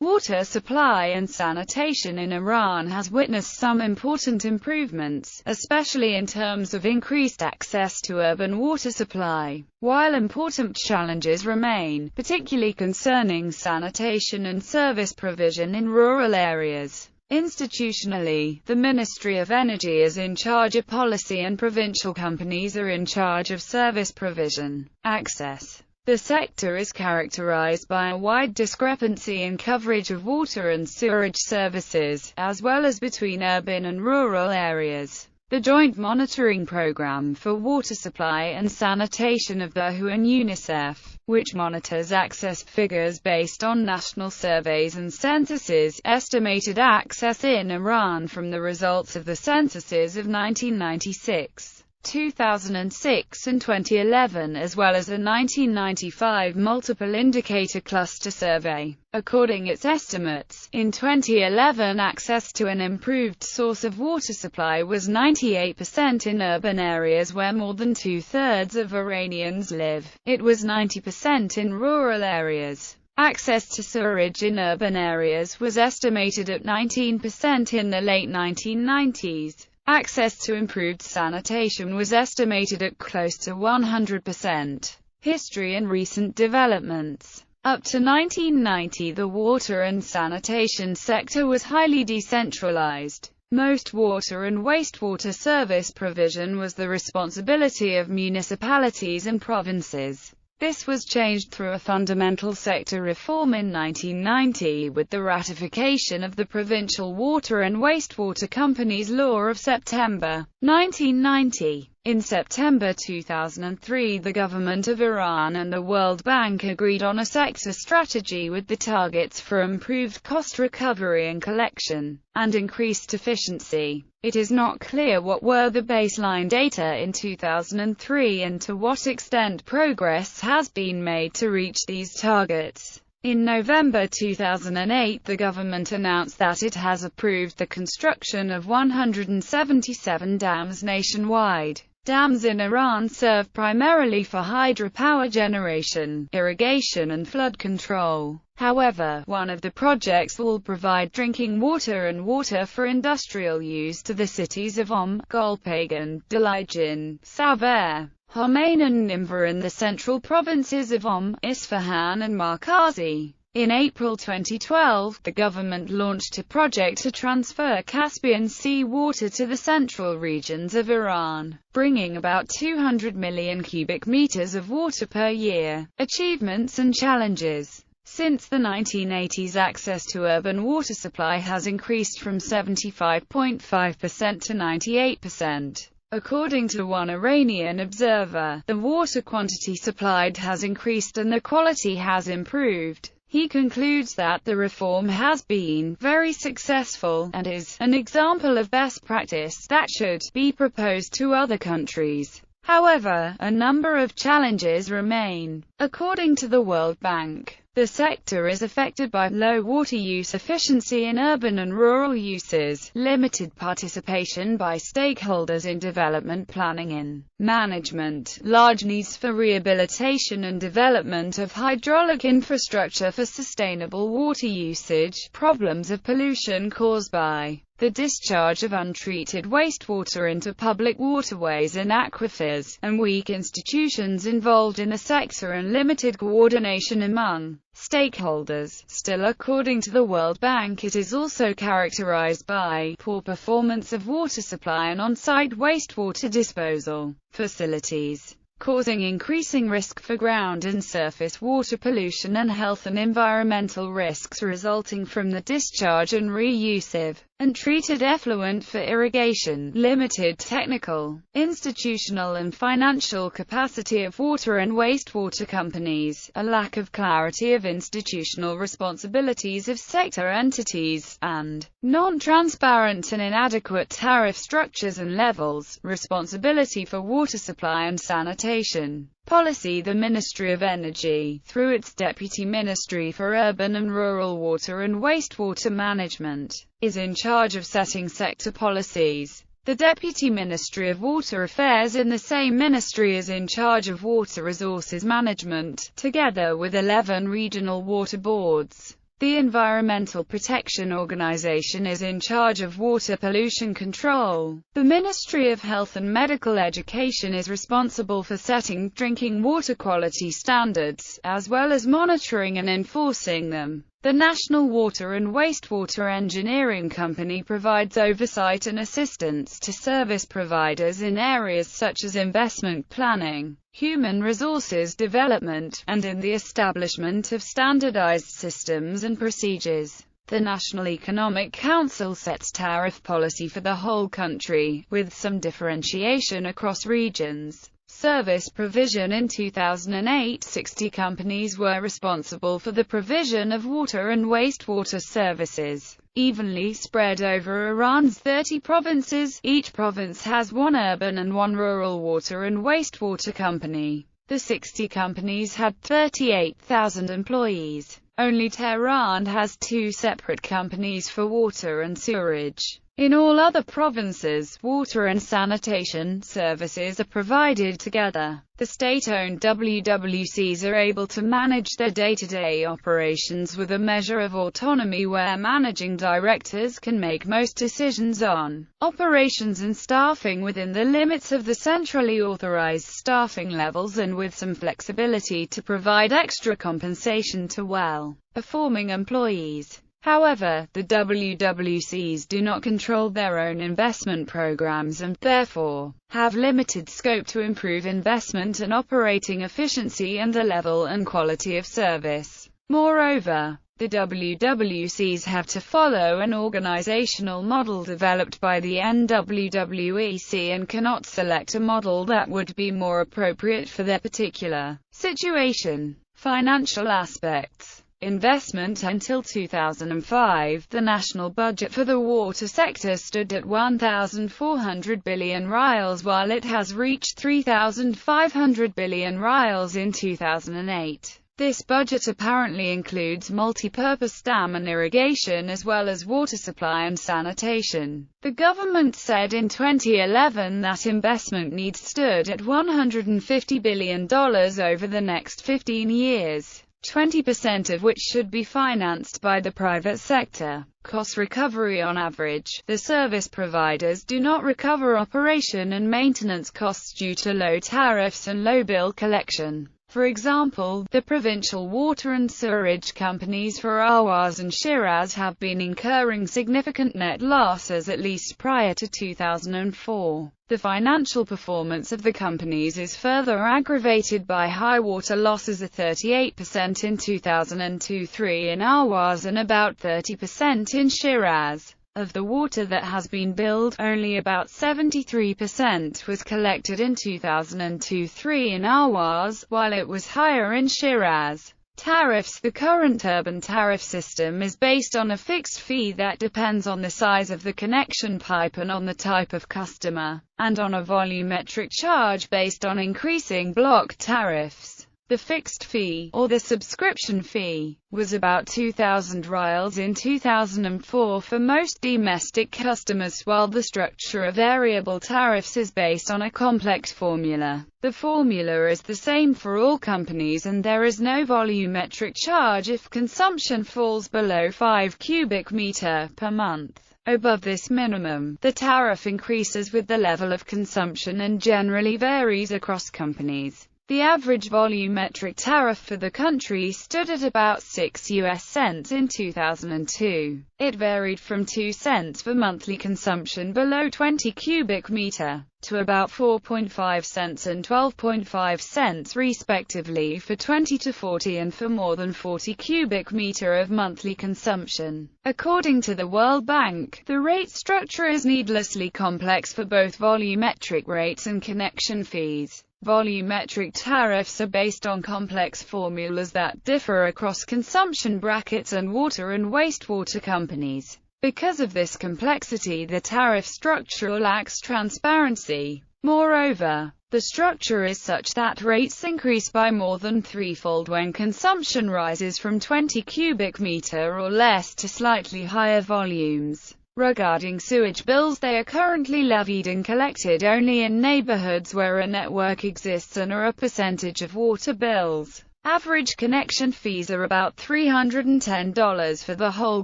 Water supply and sanitation in Iran has witnessed some important improvements, especially in terms of increased access to urban water supply, while important challenges remain, particularly concerning sanitation and service provision in rural areas. Institutionally, the Ministry of Energy is in charge of policy and provincial companies are in charge of service provision. Access. The sector is characterized by a wide discrepancy in coverage of water and sewerage services, as well as between urban and rural areas. The Joint Monitoring Program for Water Supply and Sanitation of the WHO and UNICEF, which monitors access figures based on national surveys and censuses, estimated access in Iran from the results of the censuses of 1996. 2006 and 2011, as well as a 1995 multiple indicator cluster survey. According its estimates, in 2011 access to an improved source of water supply was 98% in urban areas where more than two-thirds of Iranians live. It was 90% in rural areas. Access to sewerage in urban areas was estimated at 19% in the late 1990s. Access to improved sanitation was estimated at close to 100%. History and recent developments. Up to 1990, the water and sanitation sector was highly decentralized. Most water and wastewater service provision was the responsibility of municipalities and provinces. This was changed through a fundamental sector reform in 1990 with the ratification of the Provincial Water and Wastewater Companies Law of September 1990. In September 2003, the government of Iran and the World Bank agreed on a sector strategy with the targets for improved cost recovery and collection, and increased efficiency. It is not clear what were the baseline data in 2003 and to what extent progress has been made to reach these targets. In November 2008, the government announced that it has approved the construction of 177 dams nationwide. Dams in Iran serve primarily for hydropower generation, irrigation and flood control. However, one of the projects will provide drinking water and water for industrial use to the cities of Golpagan, Dalijin, Sauber, Homain and Nimva in the central provinces of Isfahan and Markazi. In April 2012, the government launched a project to transfer Caspian Sea water to the central regions of Iran, bringing about 200 million cubic meters of water per year. Achievements and challenges. Since the 1980s, access to urban water supply has increased from 75.5% to 98%. According to one Iranian observer, the water quantity supplied has increased and the quality has improved. He concludes that the reform has been very successful, and is an example of best practice that should be proposed to other countries. However, a number of challenges remain. According to the World Bank, the sector is affected by low water use efficiency in urban and rural uses, limited participation by stakeholders in development planning and management, large needs for rehabilitation and development of hydraulic infrastructure for sustainable water usage, problems of pollution caused by the discharge of untreated wastewater into public waterways and aquifers, and weak institutions involved in the sector and limited coordination among stakeholders. Still, according to the World Bank, it is also characterized by poor performance of water supply and on-site wastewater disposal facilities, causing increasing risk for ground and surface water pollution and health and environmental risks resulting from the discharge and reuse of treated effluent for irrigation, limited technical, institutional and financial capacity of water and wastewater companies, a lack of clarity of institutional responsibilities of sector entities, and non-transparent and inadequate tariff structures and levels, responsibility for water supply and sanitation policy. The Ministry of Energy, through its Deputy Ministry for Urban and Rural Water and Wastewater Management, is in charge of setting sector policies. The Deputy Ministry of Water Affairs in the same ministry is in charge of water resources management, together with 11 regional water boards. The Environmental Protection Organization is in charge of water pollution control. The Ministry of Health and Medical Education is responsible for setting drinking water quality standards, as well as monitoring and enforcing them. The National Water and Wastewater Engineering Company provides oversight and assistance to service providers in areas such as investment planning, human resources development, and in the establishment of standardized systems and procedures. The National Economic Council sets tariff policy for the whole country, with some differentiation across regions. Service provision. In 2008, 60 companies were responsible for the provision of water and wastewater services, evenly spread over Iran's 30 provinces. Each province has one urban and one rural water and wastewater company. The 60 companies had 38,000 employees. Only Tehran has 2 separate companies for water and sewerage. In all other provinces, water and sanitation services are provided together. The state-owned WWCs are able to manage their day-to-day operations with a measure of autonomy where managing directors can make most decisions on operations and staffing within the limits of the centrally authorized staffing levels and with some flexibility to provide extra compensation to well-performing employees. However, the WWCs do not control their own investment programs and, therefore, have limited scope to improve investment and operating efficiency and the level and quality of service. Moreover, the WWCs have to follow an organizational model developed by the NWWEC and cannot select a model that would be more appropriate for their particular situation. Financial aspects. Investment. Until 2005, the national budget for the water sector stood at 1,400 billion rials, while it has reached 3,500 billion rials in 2008. This budget apparently includes multi-purpose dam and irrigation as well as water supply and sanitation. The government said in 2011 that investment needs stood at $150 billion over the next 15 years. 20% of which should be financed by the private sector. Cost recovery. On average, the service providers do not recover operation and maintenance costs due to low tariffs and low bill collection. For example, the provincial water and sewerage companies for Ahwaz and Shiraz have been incurring significant net losses at least prior to 2004. The financial performance of the companies is further aggravated by high water losses of 38% in 2002-03 in Ahwaz and about 30% in Shiraz. Of the water that has been billed, only about 73% was collected in 2002-03 in Ahwaz, while it was higher in Shiraz. Tariffs. The current urban tariff system is based on a fixed fee that depends on the size of the connection pipe and on the type of customer, and on a volumetric charge based on increasing block tariffs. The fixed fee, or the subscription fee, was about 2,000 rials in 2004 for most domestic customers, while the structure of variable tariffs is based on a complex formula. The formula is the same for all companies and there is no volumetric charge if consumption falls below 5 cubic meter per month. Above this minimum, the tariff increases with the level of consumption and generally varies across companies. The average volumetric tariff for the country stood at about 6 US cents in 2002. It varied from 2 cents for monthly consumption below 20 cubic meter, to about 4.5 cents and 12.5 cents respectively for 20 to 40 and for more than 40 cubic meter of monthly consumption. According to the World Bank, the rate structure is needlessly complex for both volumetric rates and connection fees. Volumetric tariffs are based on complex formulas that differ across consumption brackets and water and wastewater companies. Because of this complexity, the tariff structure lacks transparency. Moreover, the structure is such that rates increase by more than threefold when consumption rises from 20 cubic meter or less to slightly higher volumes. Regarding sewage bills, they are currently levied and collected only in neighborhoods where a network exists and are a percentage of water bills. Average connection fees are about $310 for the whole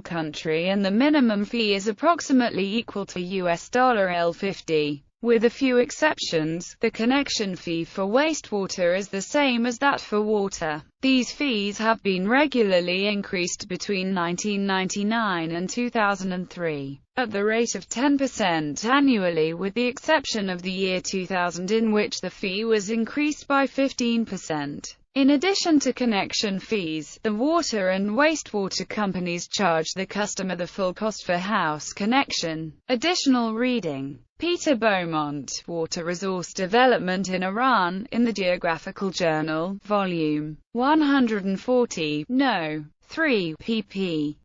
country, and the minimum fee is approximately equal to $50. With a few exceptions, the connection fee for wastewater is the same as that for water. These fees have been regularly increased between 1999 and 2003, at the rate of 10% annually, with the exception of the year 2000, in which the fee was increased by 15%. In addition to connection fees, the water and wastewater companies charge the customer the full cost for house connection. Additional reading: Peter Beaumont, Water Resource Development in Iran, in the Geographical Journal, Volume 140, No. 3, pp.